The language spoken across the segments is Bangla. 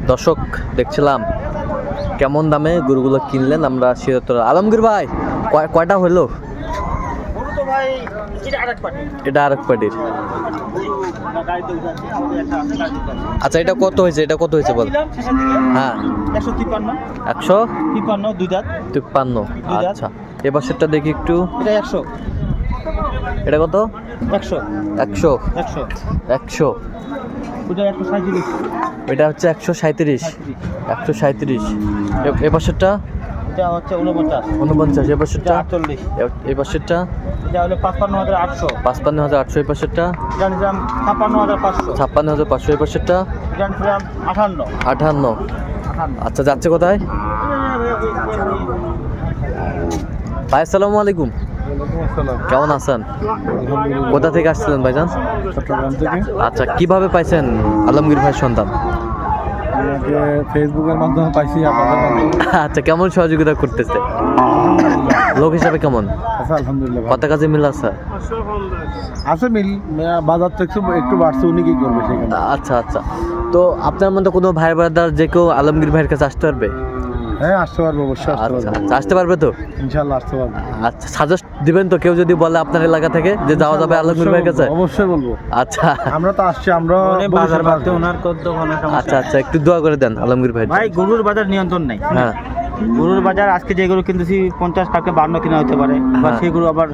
দর্শক দেখছিলাম কেমন দামে গরুগুলো কিনলেন আমরা সিরাজতলা। আলমগীর ভাই কয়টা হলো? এটা আরেক পার্টির। আচ্ছা এটা কত হয়েছে, এটা কত হয়েছে বল? হ্যাঁ 153 আচ্ছা এবার সেটা দেখি একটু। এটা কত? 100 এটা হচ্ছে 137 এ পাশেরটা এটা হচ্ছে 49 এ পাশেরটা 48 এই পাশেরটা এটা হলো 55800 55800 এই পাশেরটা এটা নিলাম 56500 56500 এই পাশেরটা এটা নিলাম 58 আচ্ছা যাচ্ছে কোথায় ভাই? আসসালামু আলাইকুম, কেমন আছেন? কোথা থেকে আসছিলেন ভাইজান? চট্টগ্রাম থেকে। আচ্ছা কিভাবে পাইছেন আলমগীর ভাই সন্ধান? ফেসবুকের মাধ্যমে পাইছি আপনাদের মাধ্যমে। আচ্ছা কেমন সহযোগিতা করতেছে লোক হিসাবে কেমন? আচ্ছা আলহামদুলিল্লাহ কত কাজে মিল আছে? আছে মিল, বাজার তো একটু বাড়ছে, উনি কি করবে সেখানে। আচ্ছা আচ্ছা, তো আপনার মধ্যে কোনো ভাই ব্রাদার যে কেউ আলমগীর ভাইয়ের কাছে আসতে পারবে? হ্যাঁ আসতে পারবো, অবশ্যই আসতে আচ্ছা পারবো, আচ্ছা, আসতে পারবে তো? ইনশাল্লাহ আসতে পারবো। আচ্ছা সাজেস্ট দিবেন তো কেউ যদি বলে আপনার এলাকা থেকে যে যাওয়া যাবে আলমগীর ভাইয়ের কাছে? অবশ্যই বলবো। আচ্ছা আমরা তো আসছি, আমরা বাজার বাড়তে ওনার কত কোনো সমস্যা আচ্ছা আচ্ছা একটু দোয়া করে দেন আলমগীর ভাই। ভাই গরুর বাজার নিয়ন্ত্রণ নাই। হ্যাঁ গরুর বাজার আজকে যে গরু কিনতেছি 50 টাকা 52 কিনা হতে পারে, বা হ্যাঁ। সেই গরু আবার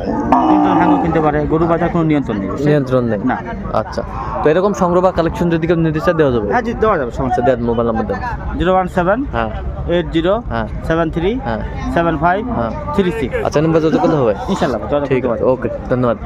3 ভাঙও কিনতে পারে। গরুর বাজার কোনো নিয়ন্ত্রণ নেই। নিয়ন্ত্রণ নেই না। আচ্ছা তো এরকম সংগ্রহ বা কালেকশন যদি কেউ নিতে চায় দেওয়া যাবে? হ্যাঁ জি, দেওয়া যাবে, সমস্যা আচ্ছা দেন মোবাইল নাম্বার দেন। 017 হ্যাঁ 80 হ্যাঁ 73 হ্যাঁ 75 হ্যাঁ 36 আচ্ছা নাম্বার যত কথা হবে ইনশাআল্লাহ। ঠিক আছে, ওকে ধন্যবাদ।